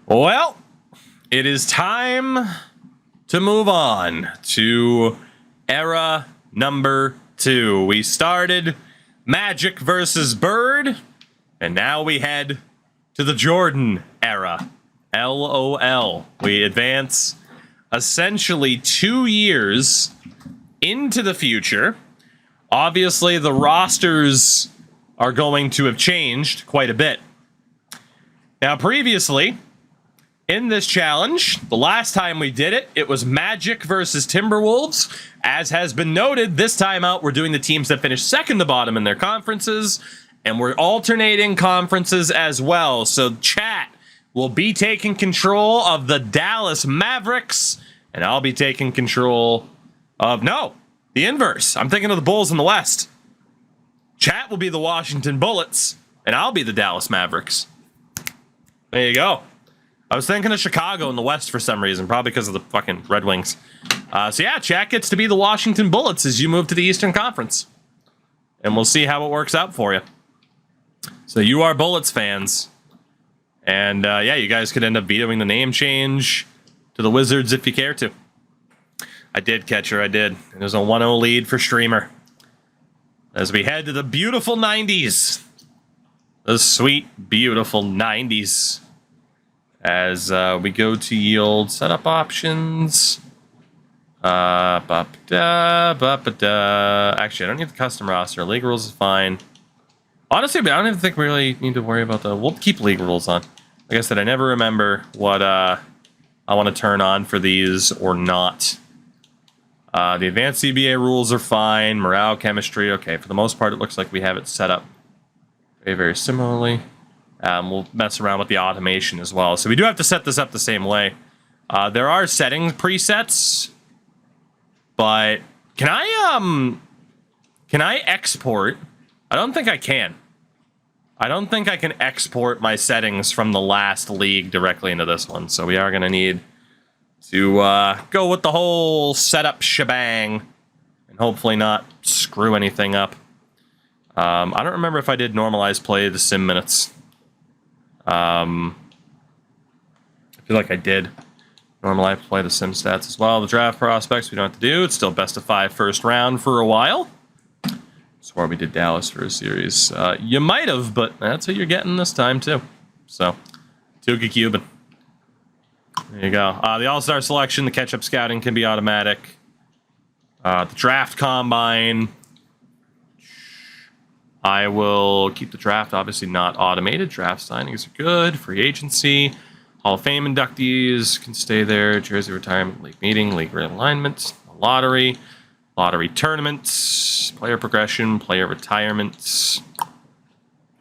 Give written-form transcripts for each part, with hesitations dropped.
Well, it is time to move on to era number 2. We started Magic versus Bird, and now we head to the Jordan era. LOL. We advance essentially 2 years into the future. Obviously, the rosters are going to have changed quite a bit. Now, previously, in this challenge, the last time we did it, it was Magic versus Timberwolves. As has been noted, this time out, we're doing the teams that finished second to bottom in their conferences, and we're alternating conferences as well. So chat will be taking control of the Dallas Mavericks, and I'll be taking control of, no, the inverse. I'm thinking of the Bulls in the West. Chat will be the Washington Bullets, and I'll be the Dallas Mavericks. There you go. I was thinking of Chicago in the West for some reason, probably because of the fucking Red Wings. So yeah, chat gets to be the Washington Bullets as you move to the Eastern Conference. And we'll see how it works out for you. So you are Bullets fans. And yeah, you guys could end up vetoing the name change to the Wizards if you care to. I did, Catcher, I did. It was a 1-0 lead for Streamer. As we head to the beautiful 90s. The sweet, beautiful 90s. As we go to yield setup options. Actually, I don't need the custom roster. League rules is fine. Honestly, but I don't even think we really need to worry about the... We'll keep league rules on. Like I said, I never remember what I want to turn on for these or not. The advanced CBA rules are fine. Morale, chemistry, okay. For the most part, it looks like we have it set up very, very similarly. We'll mess around with the automation as well. So we do have to set this up the same way. There are settings presets, but can I export? I don't think I can. I don't think I can export my settings from the last league directly into this one. So we are going to need to go with the whole setup shebang and hopefully not screw anything up. I don't remember if I did normalize play the sim minutes. I feel like I did normalize play the sim stats as well. The draft prospects we don't have to do. It's still best of 5 first round for a while. Swore we did Dallas for a series. You might have, but that's what you're getting this time too. So, Tuka Cuban. There you go. The All-Star selection, the catch-up scouting can be automatic. The draft combine. I will keep the draft obviously not automated. Draft signings are good. Free agency. Hall of Fame inductees can stay there. Jersey retirement, league meeting, league realignment, lottery tournaments, player progression, player retirements,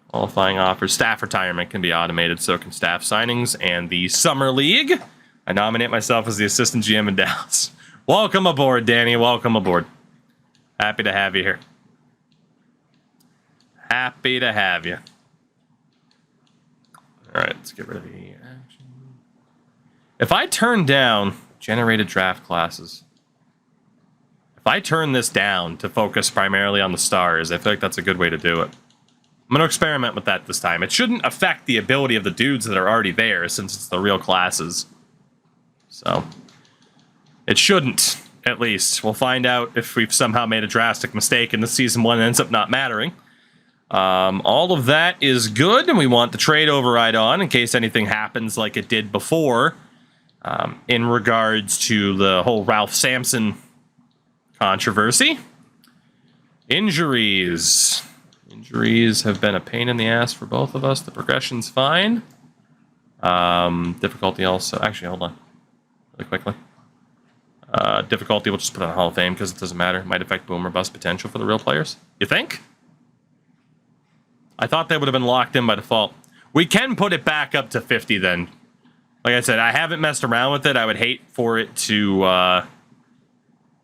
qualifying offers. Staff retirement can be automated, so can staff signings. And the Summer League, I nominate myself as the assistant GM in Dallas. Welcome aboard, Danny. Welcome aboard. Happy to have you here. Happy to have you. All right, let's get rid of the action. If I turn down generated draft classes, if I turn this down to focus primarily on the stars, I feel like that's a good way to do it. I'm going to experiment with that this time. It shouldn't affect the ability of the dudes that are already there since it's the real classes. So, it shouldn't, at least. We'll find out if we've somehow made a drastic mistake and the season 1 ends up not mattering. All of that is good, and we want the trade override on in case anything happens like it did before in regards to the whole Ralph Sampson controversy. Injuries. Injuries have been a pain in the ass for both of us. The progression's fine. Difficulty also... Actually, hold on. Really quickly. Difficulty we'll just put on Hall of Fame because it doesn't matter. It might affect boom or bust potential for the real players. You think? I thought they would have been locked in by default. We can put it back up to 50 then. Like I said, I haven't messed around with it. I would hate for it to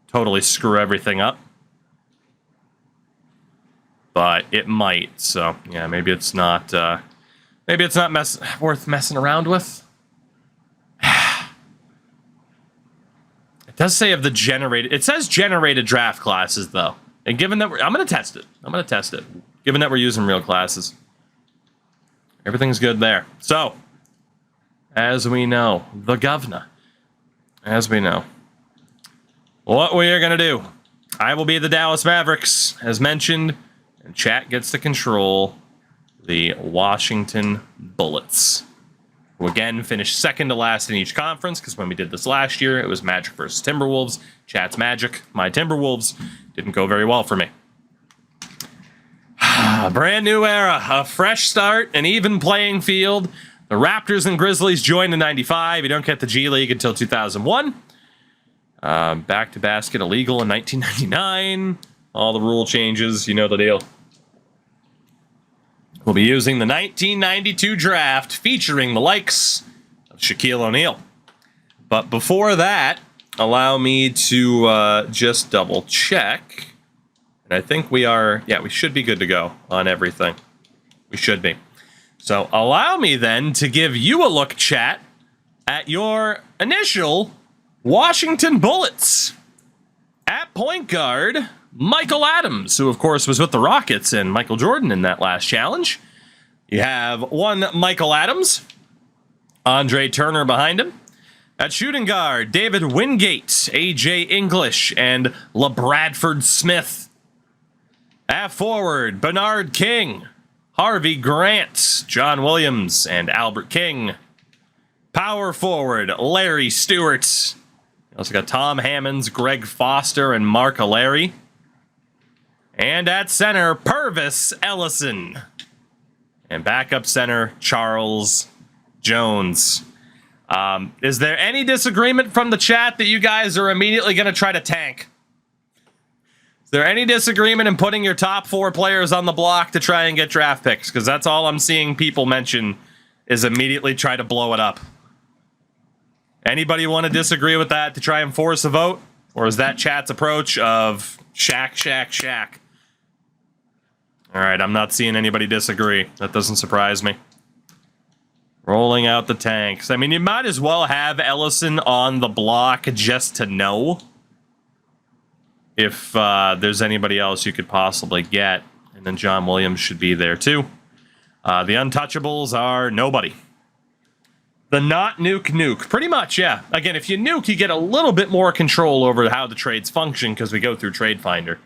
totally screw everything up. But it might. So, yeah, maybe it's not worth messing around with. It does say of the generated... It says generated draft classes, though. And given that I'm going to test it. Given that we're using real classes. Everything's good there. So, as we know. The governor, as we know. What we are going to do, I will be the Dallas Mavericks, as mentioned, and chat gets to control the Washington Bullets, who again finished second to last in each conference, because when we did this last year, it was Magic versus Timberwolves. Chat's Magic, my Timberwolves. Didn't go very well for me. A brand new era, a fresh start, an even playing field. The Raptors and Grizzlies joined in 95. You don't get the G League until 2001. Back to basket illegal in 1999. All the rule changes, you know the deal. We'll be using the 1992 draft featuring the likes of Shaquille O'Neal. But before that, allow me to just double check. And I think we should be good to go on everything. We should be. So allow me then to give you a look, chat, at your initial Washington Bullets. At point guard, Michael Adams, who of course was with the Rockets and Michael Jordan in that last challenge. You have one Michael Adams, Andre Turner behind him. At shooting guard, David Wingate, A.J. English, and LaBradford Smith. At forward, Bernard King, Harvey Grant, John Williams, and Albert King. Power forward, Larry Stewart. You also got Tom Hammonds, Greg Foster, and Mark O'Leary. And at center, Purvis Ellison. And backup center, Charles Jones. Is there any disagreement from the chat that you guys are immediately going to try to tank? Is there any disagreement in putting your top 4 players on the block to try and get draft picks? Because that's all I'm seeing people mention is immediately try to blow it up. Anybody want to disagree with that to try and force a vote? Or is that chat's approach of Shaq? All right, I'm not seeing anybody disagree. That doesn't surprise me. Rolling out the tanks. I mean, you might as well have Ellison on the block just to know if there's anybody else you could possibly get. And then John Williams should be there too. The untouchables are nobody. The not nuke. Pretty much, yeah. Again, if you nuke, you get a little bit more control over how the trades function because we go through Trade Finder.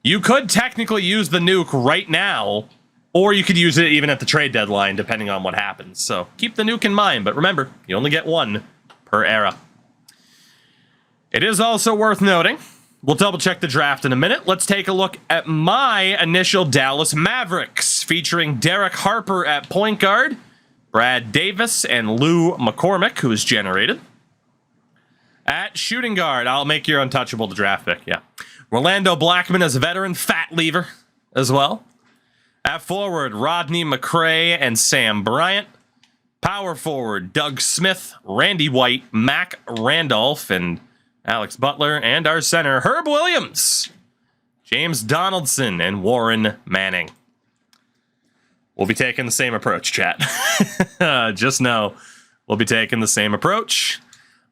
You could technically use the nuke right now, or you could use it even at the trade deadline, depending on what happens. So keep the nuke in mind, but remember, you only get one per era. It is also worth noting, we'll double check the draft in a minute. Let's take a look at my initial Dallas Mavericks, featuring Derek Harper at point guard, Brad Davis and Lou McCormick, who is generated. At shooting guard, I'll make your untouchable the draft pick, yeah. Orlando Blackman as a veteran, Fat Lever as well. At forward, Rodney McCray and Sam Bryant. Power forward, Doug Smith, Randy White, Mac Randolph, and Alex Butler. And our center, Herb Williams, James Donaldson, and Warren Manning. We'll be taking the same approach, chat. Just know we'll be taking the same approach.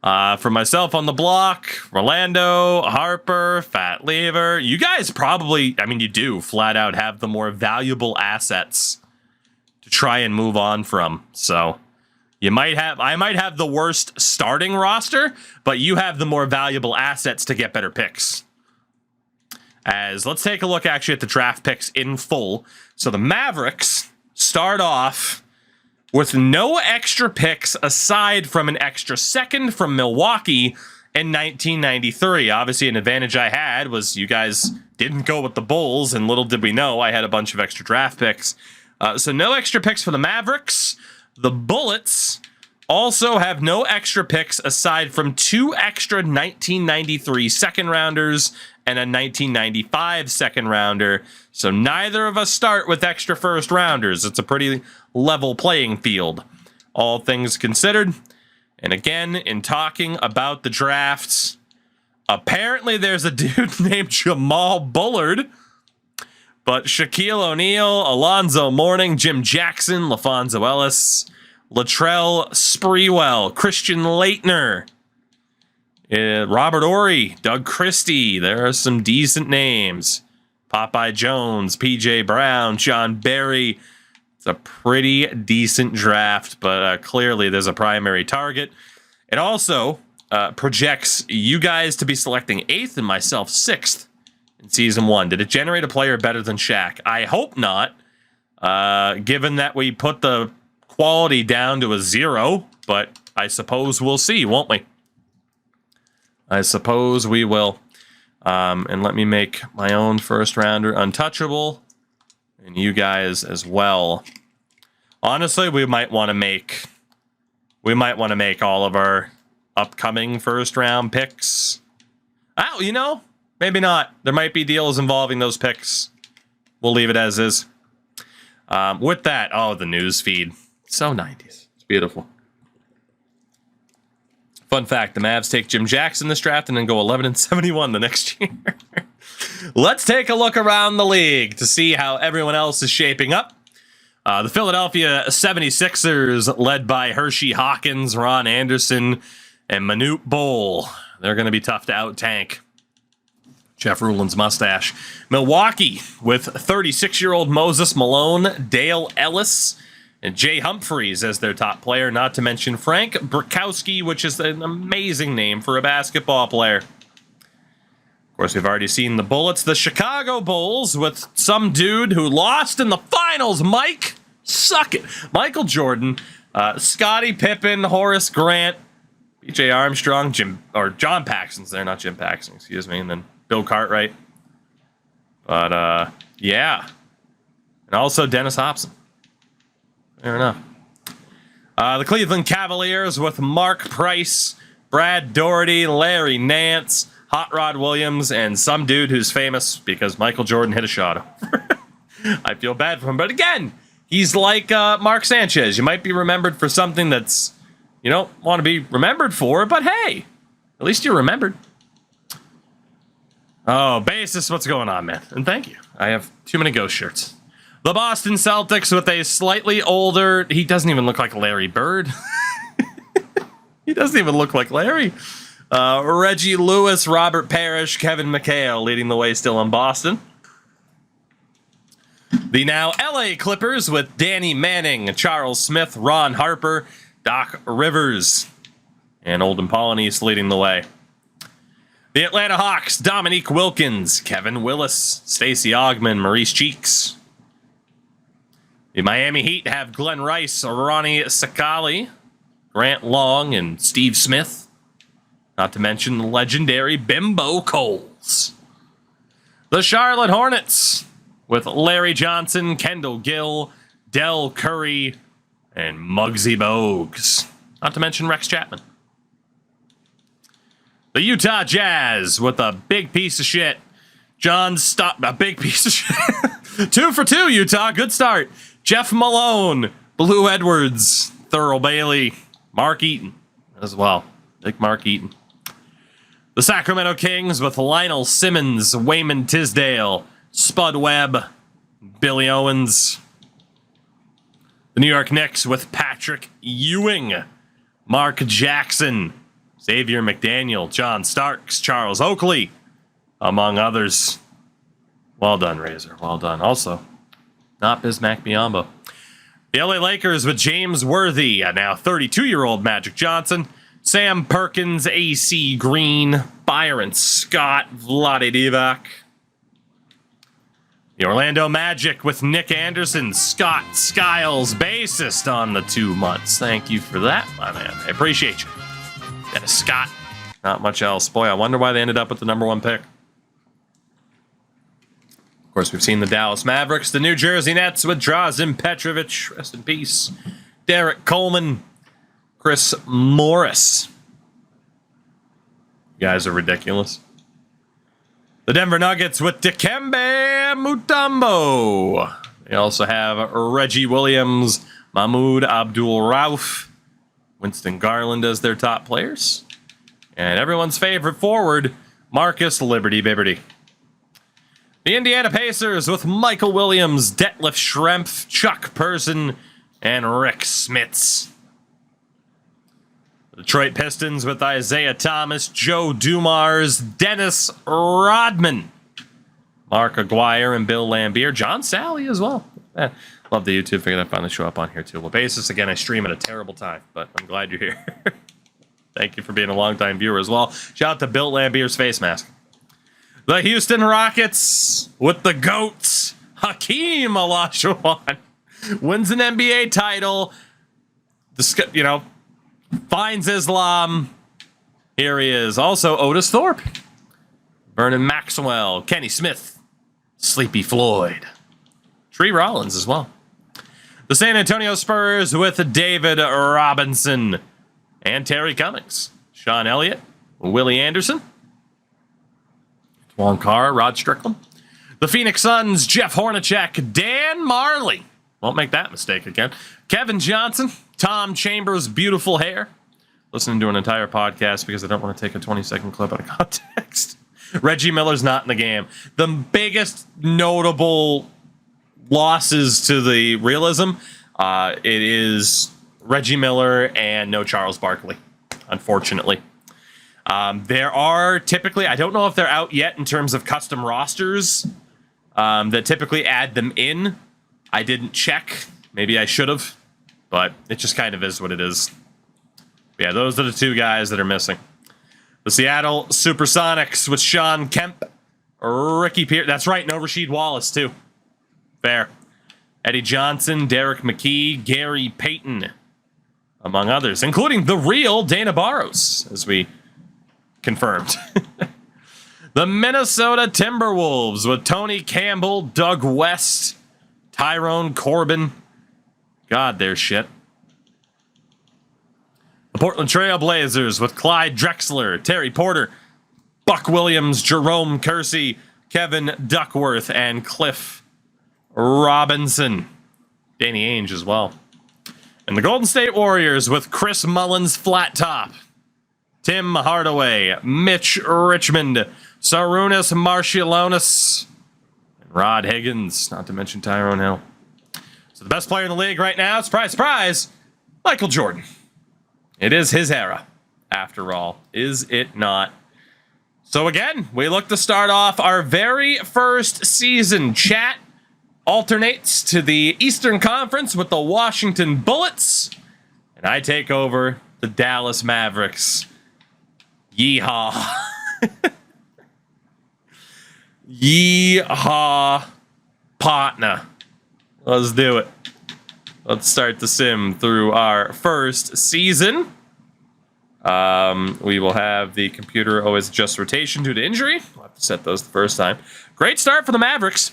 For myself on the block, Orlando, Harper, Fat Lever. You guys probably, I mean, you do flat out have the more valuable assets to try and move on from. So I might have the worst starting roster, but you have the more valuable assets to get better picks. As let's take a look actually at the draft picks in full. So the Mavericks start off with no extra picks aside from an extra second from Milwaukee in 1993. Obviously, an advantage I had was you guys didn't go with the Bulls, and little did we know I had a bunch of extra draft picks. So no extra picks for the Mavericks. The Bullets also have no extra picks aside from 2 extra 1993 second rounders and a 1995 second rounder. So neither of us start with extra first rounders. It's a pretty level playing field, all things considered. And again, in talking about the drafts, apparently there's a dude named Jamal Bullard, but Shaquille O'Neal, Alonzo Mourning, Jim Jackson, LaFonso Ellis, Latrell Sprewell, Christian Laettner, Robert Horry, Doug Christie. There are some decent names. Popeye Jones, P.J. Brown, John Barry, It's a pretty decent draft, but clearly there's a primary target. It also projects you guys to be selecting 8th and myself 6th in Season 1. Did it generate a player better than Shaq? I hope not, given that we put the quality down to a 0, but I suppose we'll see, won't we? I suppose we will. And let me make my own first rounder untouchable. And you guys as well. Honestly, we might want to make all of our upcoming first round picks. Oh, you know, maybe not. There might be deals involving those picks. We'll leave it as is. With that, oh, the news feed. So 90s. It's beautiful. Fun fact, the Mavs take Jim Jackson this draft and then go 11-71 the next year. Let's take a look around the league to see how everyone else is shaping up. The Philadelphia 76ers, led by Hershey Hawkins, Ron Anderson, and Manute Bol. They're going to be tough to out-tank. Jeff Rulin's mustache. Milwaukee, with 36-year-old Moses Malone, Dale Ellis, and Jay Humphries as their top player, not to mention Frank Burkowski, which is an amazing name for a basketball player. Of course, we've already seen the Bullets, the Chicago Bulls, with some dude who lost in the finals, Mike. Suck it. Michael Jordan, Scottie Pippen, Horace Grant, B.J. Armstrong, John Paxson's there, not Jim Paxson, excuse me, and then Bill Cartwright. But, yeah. And also Dennis Hobson. Fair enough. The Cleveland Cavaliers with Mark Price, Brad Daugherty, Larry Nance, Hot Rod Williams, and some dude who's famous because Michael Jordan hit a shot over. I feel bad for him. But again, he's like Mark Sanchez. You might be remembered for something that's you don't want to be remembered for, but hey, at least you're remembered. Oh, Basis, what's going on, man? And thank you. I have too many ghost shirts. The Boston Celtics with a slightly older... He doesn't even look like Larry Bird. He doesn't even look like Larry. Reggie Lewis, Robert Parrish, Kevin McHale leading the way still in Boston. The now LA Clippers with Danny Manning, Charles Smith, Ron Harper, Doc Rivers, and Olden Polynice leading the way. The Atlanta Hawks, Dominique Wilkins, Kevin Willis, Stacey Augmon, Maurice Cheeks. The Miami Heat have Glenn Rice, Ronnie Sakali, Grant Long, and Steve Smith. Not to mention the legendary Bimbo Coles. The Charlotte Hornets with Larry Johnson, Kendall Gill, Del Curry, and Muggsy Bogues. Not to mention Rex Chapman. The Utah Jazz with a big piece of shit. A big piece of shit. 2 for 2, Utah. Good start. Jeff Malone, Blue Edwards, Thurl Bailey, Mark Eaton as well. Big Mark Eaton. The Sacramento Kings with Lionel Simmons, Wayman Tisdale, Spud Webb, Billy Owens. The New York Knicks with Patrick Ewing, Mark Jackson, Xavier McDaniel, John Starks, Charles Oakley, among others. Well done, Razor. Well done. Also, not Bismack Biyombo. The LA Lakers with James Worthy, a now 32-year-old Magic Johnson, Sam Perkins, AC Green, Byron Scott, Vlade Divac. The Orlando Magic with Nick Anderson, Scott Skiles, bassist on the 2 months. Thank you for that, my man. I appreciate you. Dennis Scott. Not much else. Boy, I wonder why they ended up with the #1 pick. Of course, we've seen the Dallas Mavericks, the New Jersey Nets with Drazen Petrovic, rest in peace, Derek Coleman, Chris Morris. You guys are ridiculous. The Denver Nuggets with Dikembe Mutombo. They also have Reggie Williams, Mahmoud Abdul-Rauf, Winston Garland as their top players. And everyone's favorite forward, Marcus Liberty Bibberty. The Indiana Pacers with Michael Williams, Detlef Schrempf, Chuck Person, and Rick Smits. The Detroit Pistons with Isaiah Thomas, Joe Dumars, Dennis Rodman, Mark Aguirre, and Bill Lambier. John Sally as well. Love the YouTube. Figured I'd finally show up on here too. Well, basis again, I stream at a terrible time, but I'm glad you're here. Thank you for being a longtime viewer as well. Shout out to Bill Lambier's face mask. The Houston Rockets with the GOAT, Hakeem Olajuwon, wins an NBA title. Finds Islam. Here he is. Also, Otis Thorpe, Vernon Maxwell, Kenny Smith, Sleepy Floyd, Tree Rollins as well. The San Antonio Spurs with David Robinson and Terry Cummings, Sean Elliott, Willie Anderson, Juan Carr, Rod Strickland. The Phoenix Suns, Jeff Hornacek, Dan Marley. Won't make that mistake again. Kevin Johnson, Tom Chambers, beautiful hair. Listening to an entire podcast because I don't want to take a 20-second clip out of context. Reggie Miller's not in the game. The biggest notable losses to the realism, it is Reggie Miller and no Charles Barkley, unfortunately. There are typically, I don't know if they're out yet in terms of custom rosters that typically add them in. I didn't check. Maybe I should have, but it just kind of is what it is. But yeah, those are the two guys that are missing. The Seattle Supersonics with Sean Kemp, Ricky Pierce. That's right, no Rasheed Wallace, too. Fair. Eddie Johnson, Derek McKee, Gary Payton, among others, including the real Dana Barros, as we confirmed. The Minnesota Timberwolves with Tony Campbell, Doug West, Tyrone Corbin. God, they're shit. The Portland Trail Blazers with Clyde Drexler, Terry Porter, Buck Williams, Jerome Kersey, Kevin Duckworth, and Cliff Robinson. Danny Ainge as well. And the Golden State Warriors with Chris Mullins flat top, Tim Hardaway, Mitch Richmond, Sarunas Marciulionis, and Rod Higgins, not to mention Tyrone Hill. So the best player in the league right now, surprise, surprise, Michael Jordan. It is his era, after all, is it not? So again, we look to start off our very first season. Chat alternates to the Eastern Conference with the Washington Bullets, and I take over the Dallas Mavericks. Yeehaw. Yeehaw, partner. Let's do it. Let's start the sim through our first season. We will have the computer always adjust rotation due to injury. We'll have to set those the first time. Great start for the Mavericks.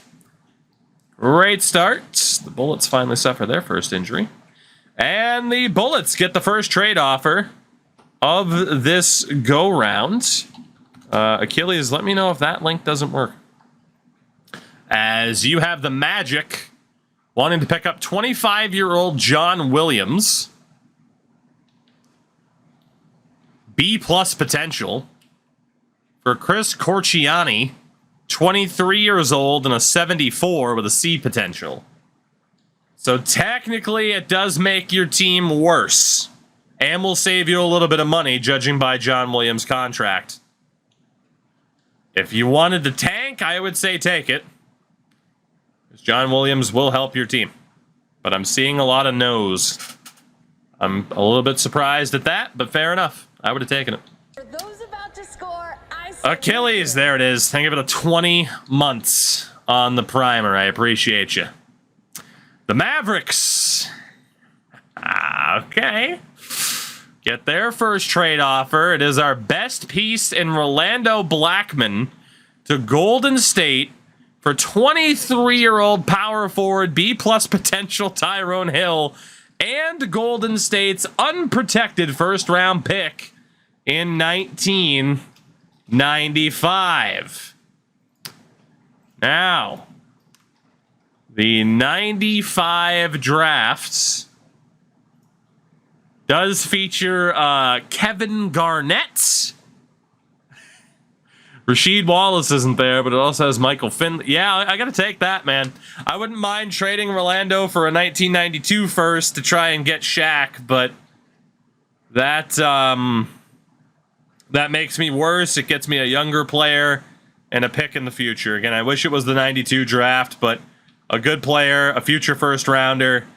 Great start. The Bullets finally suffer their first injury. And the Bullets get the first trade offer of this go-round. Achilles, let me know if that link doesn't work. As you have the Magic wanting to pick up 25-year-old John Williams. B-plus potential for Chris Corchiani, 23 years old and a 74 with a C potential. So technically it does make your team worse and will save you a little bit of money judging by John Williams' contract. If you wanted to tank, I would say take it. John Williams will help your team. But I'm seeing a lot of no's. I'm a little bit surprised at that, but fair enough. I would have taken it. For those about to score, Achilles, there it is. Think of it, a 20 months on the primer. I appreciate you. The Mavericks. Okay. Get their first trade offer. It is our best piece in Rolando Blackman to Golden State for 23-year-old power forward, B-plus potential Tyrone Hill, and Golden State's unprotected first-round pick in 1995. Now, the 95 drafts does feature Kevin Garnett. Rasheed Wallace isn't there, but it also has Michael Finley. Yeah, I got to take that, man. I wouldn't mind trading Rolando for a 1992 first to try and get Shaq, but that makes me worse. It gets me a younger player and a pick in the future. Again, I wish it was the 92 draft, but a good player, a future first rounder,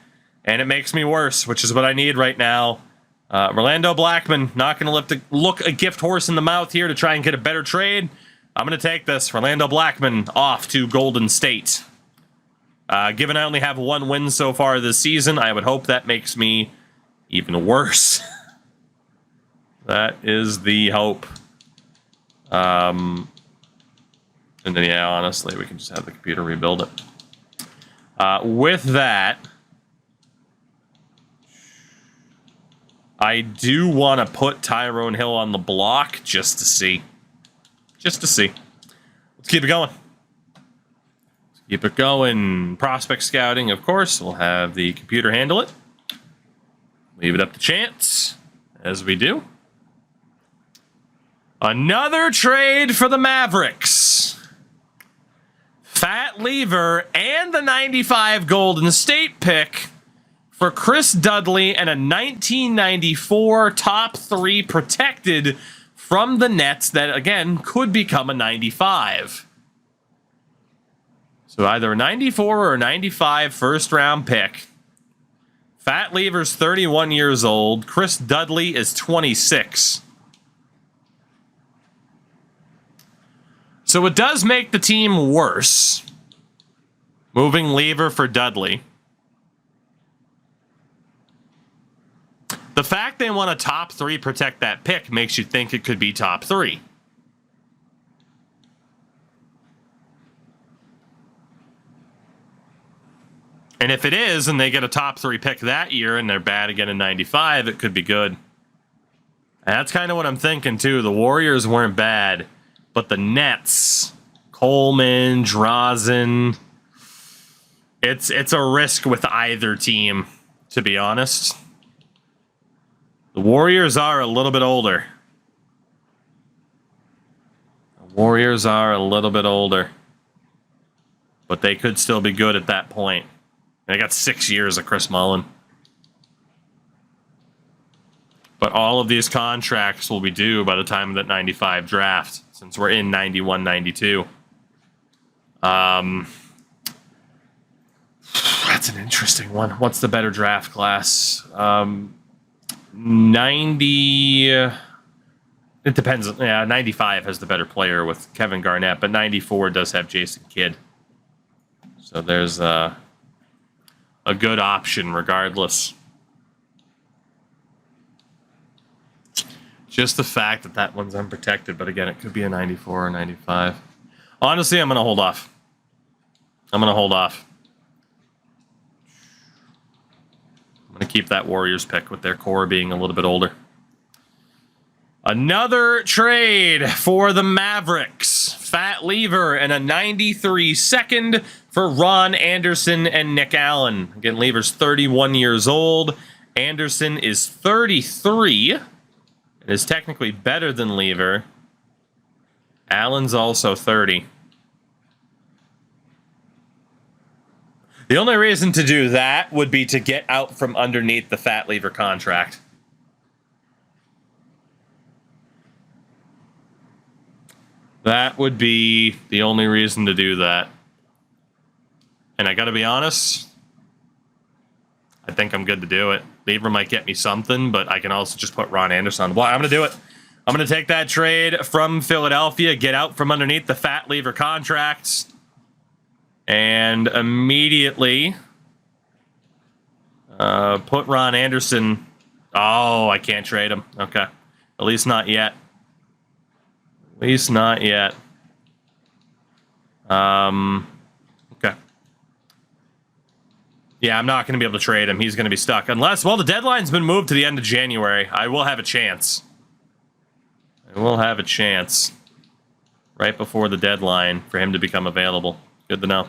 and it makes me worse, which is what I need right now. Orlando Blackman, not going to look a gift horse in the mouth here to try and get a better trade. I'm going to take this. Orlando Blackman off to Golden State. Given I only have one win so far this season, I would hope that makes me even worse. That is the hope. And then, yeah, honestly, we can just have the computer rebuild it. With that, I do want to put Tyrone Hill on the block just to see. Just to see. Let's keep it going. Let's keep it going. Prospect scouting, of course. We'll have the computer handle it. Leave it up to chance, as we do. Another trade for the Mavericks. Fat Lever and the 95 Golden State pick for Chris Dudley and a 1994 top 3 protected from the Nets that, again, could become a 95. So either a 94 or a 95 first-round pick. Fat Lever's 31 years old. Chris Dudley is 26. So it does make the team worse, moving Lever for Dudley. The fact they want a top 3 protect that pick makes you think it could be top 3. And if it is, and they get a top 3 pick that year, and they're bad again in 95, it could be good. And that's kind of what I'm thinking, too. The Warriors weren't bad, but the Nets, Coleman, Drazen, it's a risk with either team, to be honest. The Warriors are a little bit older. But they could still be good at that point. They got 6 years of Chris Mullin. But all of these contracts will be due by the time of that 95 draft, since we're in 91, 92. That's an interesting one. What's the better draft class? 90... it depends. Yeah, 95 has the better player with Kevin Garnett, but 94 does have Jason Kidd. So there's a good option regardless. Just the fact that that one's unprotected, but again, it could be a 94 or 95. Honestly, I'm going to hold off. I'm going to keep that Warriors pick with their core being a little bit older. Another trade for the Mavericks. Fat Lever and a 93 second for Ron Anderson and Nick Allen. Again, Lever's 31 years old. Anderson is 33. It is technically better than Lever. Allen's also 30. The only reason to do that would be to get out from underneath the Fat Lever contract. That would be the only reason to do that. And I gotta be honest, I think I'm good to do it. Lever might get me something, but I can also just put Ron Anderson on the block. I'm gonna do it. I'm gonna take that trade from Philadelphia, get out from underneath the Fat Lever contracts, and immediately put Ron Anderson. Oh, I can't trade him. Okay. At least not yet. Okay. Yeah, I'm not going to be able to trade him. He's going to be stuck. Unless, well, the deadline's been moved to the end of January. I will have a chance. Right before the deadline for him to become available. Good to know.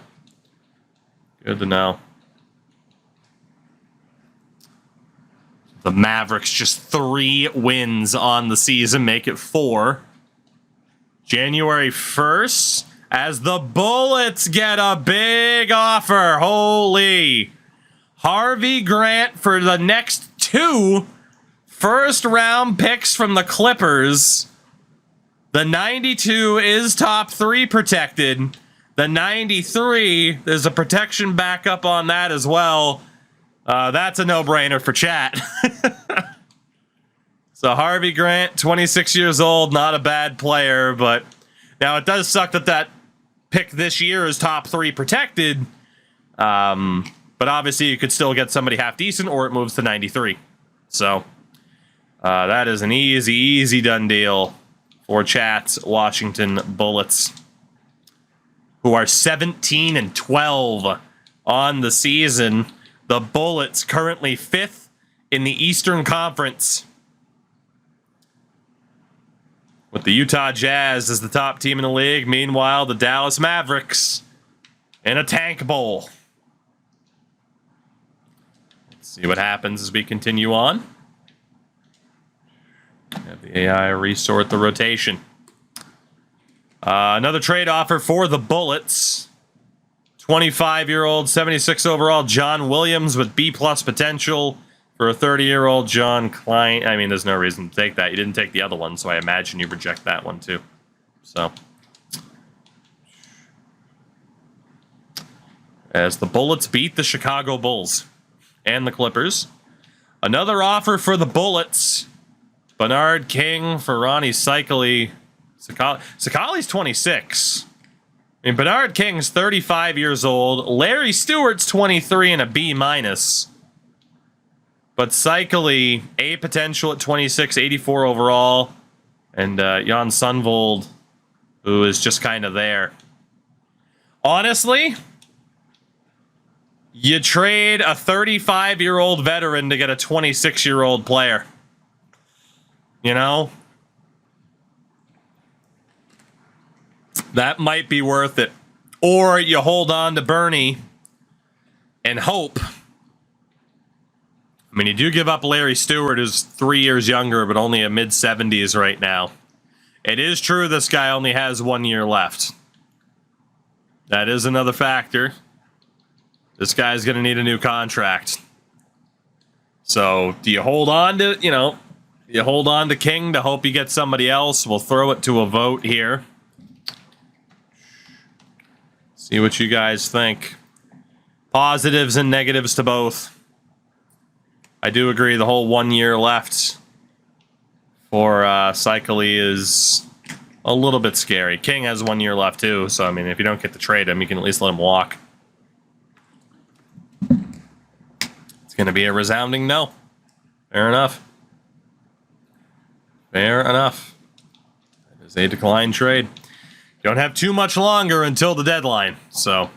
The Mavericks just 3 wins on the season, make it 4. January 1st, as the Bullets get a big offer. Holy. Harvey Grant for the next 2 first-round picks from the Clippers. The 92 is top 3 protected. The 93, there's a protection backup on that as well. That's a no-brainer for chat. So Harvey Grant, 26 years old, not a bad player, but now it does suck that pick this year is top 3 protected. But obviously you could still get somebody half decent, or it moves to 93. So that is an easy done deal for chat's Washington Bullets, who are 17-12 on the season. The Bullets currently 5th in the Eastern Conference, with the Utah Jazz as the top team in the league. Meanwhile, the Dallas Mavericks in a tank bowl. Let's see what happens as we continue on. Have the AI resort the rotation. Another trade offer for the Bullets. 25-year-old, 76 overall John Williams with B+ potential for a 30-year-old John Klein. I mean, there's no reason to take that. You didn't take the other one, so I imagine you reject that one too. So, as the Bullets beat the Chicago Bulls and the Clippers. Another offer for the Bullets. Bernard King for Ronnie Cycli. Sakali's 26. I mean, Bernard King's 35 years old. Larry Stewart's 23 and a B-. But Cycli, A potential at 26, 84 overall. And Jan Sundvold, who is just kind of there. Honestly, you trade a 35-year-old veteran to get a 26-year-old player. You know? That might be worth it. Or you hold on to Bernie and hope. I mean, you do give up Larry Stewart, who's 3 years younger, but only a mid-70s right now. It is true this guy only has 1 year left. That is another factor. This guy's going to need a new contract. So, do you hold on to, you hold on to King to hope you get somebody else? We'll throw it to a vote here. See what you guys think. Positives and negatives to both. I do agree the whole 1 year left for Cycli is a little bit scary. King has 1 year left too, so I mean, if you don't get to trade him, you can at least let him walk. It's going to be a resounding no. Fair enough. Fair enough. That is a decline trade. You don't have too much longer until the deadline, so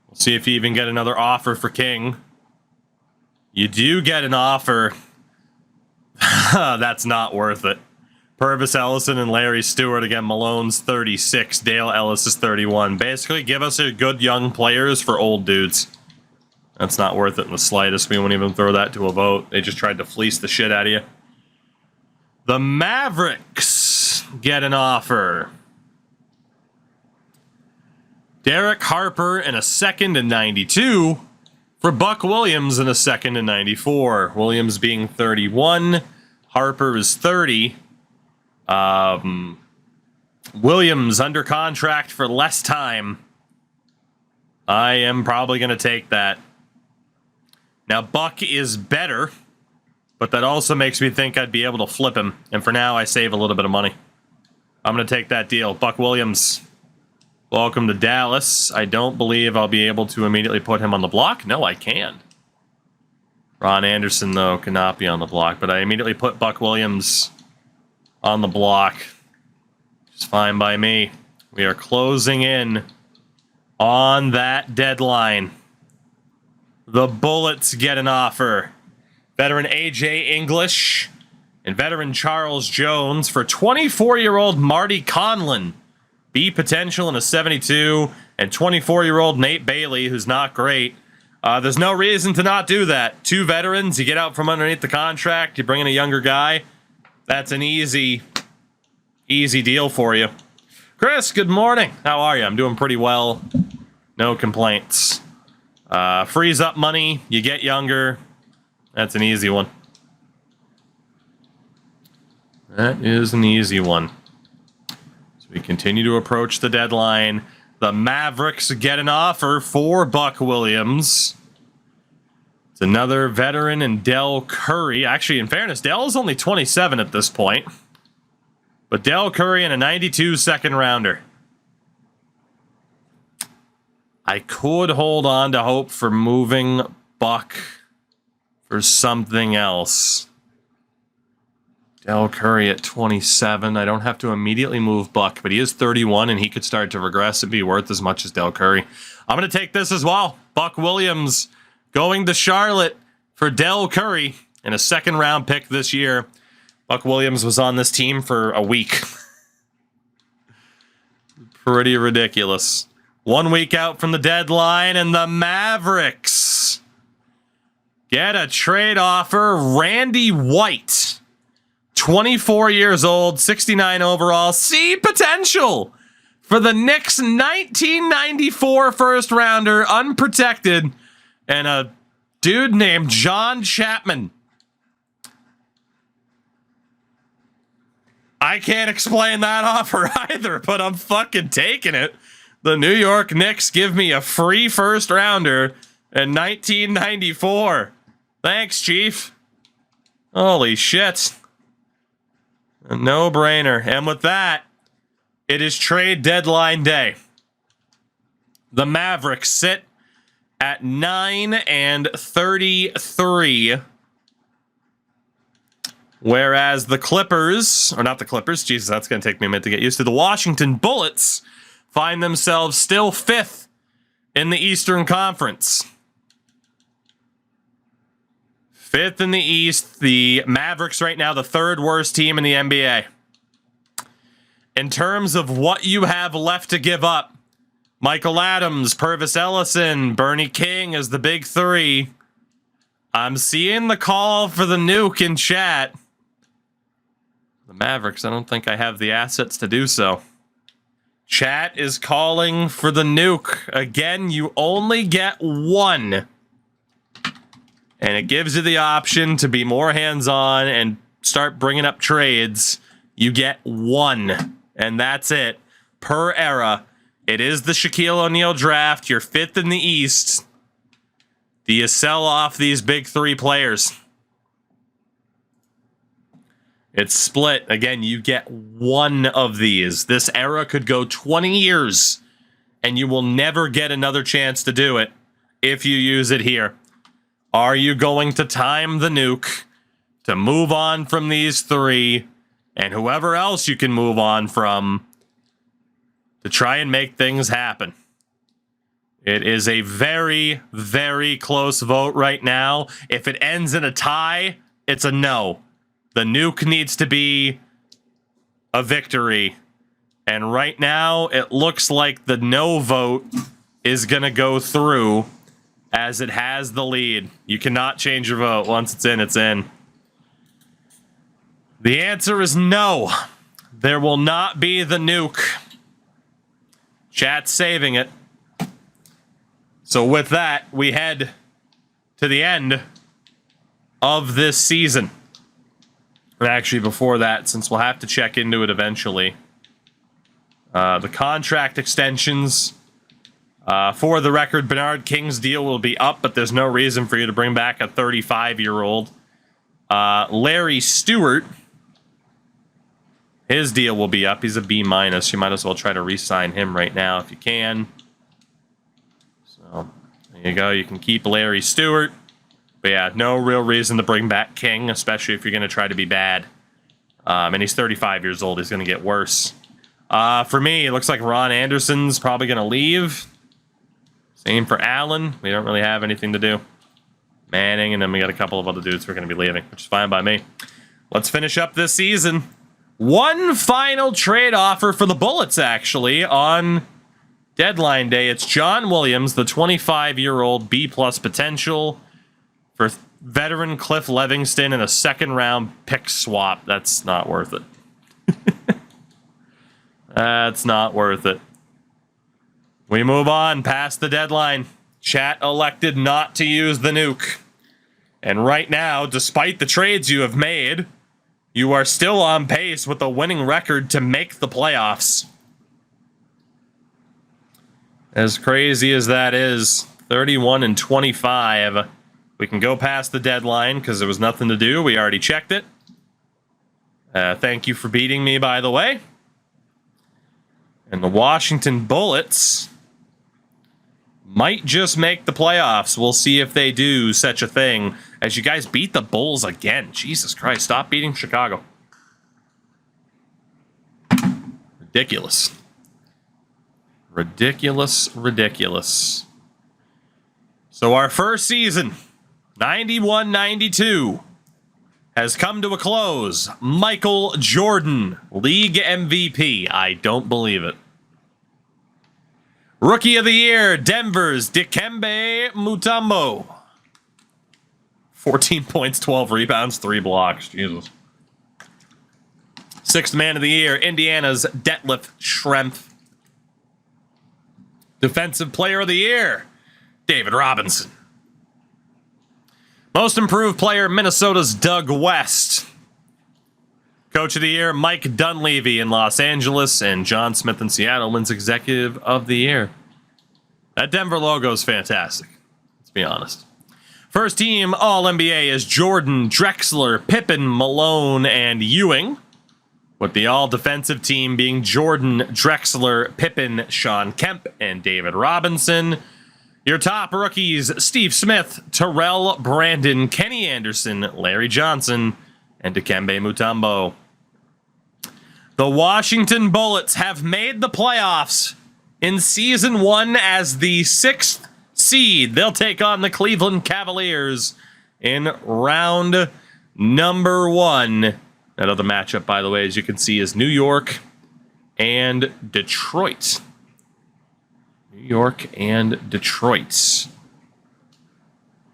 we'll see if you even get another offer for King. You do get an offer. That's not worth it. Purvis Ellison and Larry Stewart. Again, Malone's 36. Dale Ellis is 31. Basically, give us your good young players for old dudes. That's not worth it in the slightest. We won't even throw that to a vote. They just tried to fleece the shit out of you. The Mavericks get an offer. Derek Harper in a second and 92 for Buck Williams in a second and 94. Williams being 31. Harper is 30. Williams under contract for less time. I am probably going to take that. Now, Buck is better, but that also makes me think I'd be able to flip him. And for now, I save a little bit of money. I'm going to take that deal. Buck Williams, welcome to Dallas. I don't believe I'll be able to immediately put him on the block. No, I can. Ron Anderson, though, cannot be on the block. But I immediately put Buck Williams on the block. It's fine by me. We are closing in on that deadline. The Bullets get an offer. Veteran A.J. English and veteran Charles Jones for 24-year-old Marty Conlon. B potential in a 72. And 24-year-old Nate Bailey, who's not great. There's no reason to not do that. 2 veterans, you get out from underneath the contract, you bring in a younger guy. That's an easy deal for you. Chris, good morning. How are you? I'm doing pretty well. No complaints. Frees up money, you get younger. That's an easy one. That is an easy one. So we continue to approach the deadline. The Mavericks get an offer for Buck Williams. It's another veteran in Del Curry. Actually, in fairness, Del is only 27 at this point. But Del Curry and a 92 second rounder. I could hold on to hope for moving Buck for something else. Del Curry at 27. I don't have to immediately move Buck, but he is 31 and he could start to regress and be worth as much as Del Curry. I'm going to take this as well. Buck Williams going to Charlotte for Del Curry in a second round pick this year. Buck Williams was on this team for a week. Pretty ridiculous. 1 week out from the deadline, and the Mavericks get a trade offer. Randy White, 24 years old, 69 overall. See potential for the Knicks' 1994 first rounder, unprotected, and a dude named John Chapman. I can't explain that offer either, but I'm fucking taking it. The New York Knicks give me a free first rounder in 1994. Thanks, Chief. Holy shit. A no-brainer. And with that, it is trade deadline day. The Mavericks sit at 9-33. Whereas the Clippers, or not the Clippers, Jesus, that's going to take me a minute to get used to. The Washington Bullets find themselves still 5th in the Eastern Conference. 5th in the East. The Mavericks right now, the 3rd worst team in the NBA. In terms of what you have left to give up, Michael Adams, Purvis Ellison, Bernie King as the big 3. I'm seeing the call for the nuke in chat. The Mavericks, I don't think I have the assets to do so. Chat is calling for the nuke. Again, you only get 1. And it gives you the option to be more hands-on and start bringing up trades. You get 1. And that's it. Per era. It is the Shaquille O'Neal draft. You're 5th in the East. Do you sell off these big 3 players? It's split. Again, you get 1 of these. This era could go 20 years, and you will never get another chance to do it if you use it here. Are you going to time the nuke to move on from these 3 and whoever else you can move on from to try and make things happen? It is a very, very close vote right now. If it ends in a tie, it's a no. The nuke needs to be a victory. And right now, it looks like the no vote is going to go through as it has the lead. You cannot change your vote. Once it's in, it's in. The answer is no. There will not be the nuke. Chat's saving it. So with that, we head to the end of this season. And actually, before that, since we'll have to check into it eventually, the contract extensions. For the record, Bernard King's deal will be up, but there's no reason for you to bring back a 35-year-old. Larry Stewart, his deal will be up. He's a B-. You might as well try to re-sign him right now if you can. So, there you go. You can keep Larry Stewart. But yeah, no real reason to bring back King, especially if you're going to try to be bad. And he's 35 years old. He's going to get worse. For me, it looks like Ron Anderson's probably going to leave. Same for Allen. We don't really have anything to do. Manning, and then we got a couple of other dudes who are going to be leaving, which is fine by me. Let's finish up this season. One final trade offer for the Bullets, actually, on deadline day. It's John Williams, the 25-year-old B-plus potential, for veteran Cliff Livingston and a second-round pick swap. That's not worth it. That's not worth it. We move on past the deadline. Chat elected not to use the nuke. And right now, despite the trades you have made, you are still on pace with a winning record to make the playoffs. As crazy as that is, 31-25. We can go past the deadline because there was nothing to do. We already checked it. Thank you for beating me, by the way. And the Washington Bullets might just make the playoffs. We'll see if they do such a thing. As you guys beat the Bulls again. Jesus Christ, stop beating Chicago. Ridiculous. Ridiculous. So our first season, 91-92, has come to a close. Michael Jordan, league MVP. I don't believe it. Rookie of the Year, Denver's Dikembe Mutombo. 14 points, 12 rebounds, 3 blocks. Jesus. Sixth Man of the Year, Indiana's Detlef Schrempf. Defensive Player of the Year, David Robinson. Most Improved Player, Minnesota's Doug West. Coach of the Year, Mike Dunleavy in Los Angeles, and John Smith in Seattle wins Executive of the Year. That Denver logo is fantastic. Let's be honest. First team All-NBA is Jordan, Drexler, Pippen, Malone, and Ewing, with the all-defensive team being Jordan, Drexler, Pippen, Sean Kemp, and David Robinson. Your top rookies, Steve Smith, Terrell Brandon, Kenny Anderson, Larry Johnson, and Dikembe Mutombo. The Washington Bullets have made the playoffs in Season 1 as the 6th seed. They'll take on the Cleveland Cavaliers in round number 1. That other matchup, by the way, as you can see, is New York and Detroit. New York and Detroit.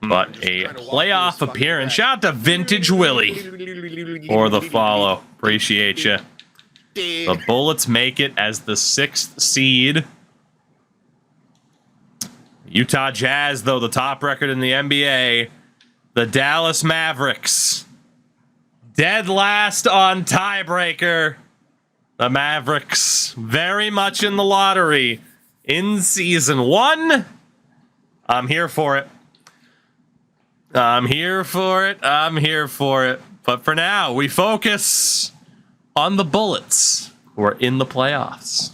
But a playoff appearance. Shout out to Vintage Willie for the follow. Appreciate you. The Bullets make it as the 6th seed. Utah Jazz, though, the top record in the NBA. The Dallas Mavericks, dead last on tiebreaker. The Mavericks, very much in the lottery in Season 1. I'm here for it. I'm here for it. But for now, we focus on the Bullets, who are in the playoffs.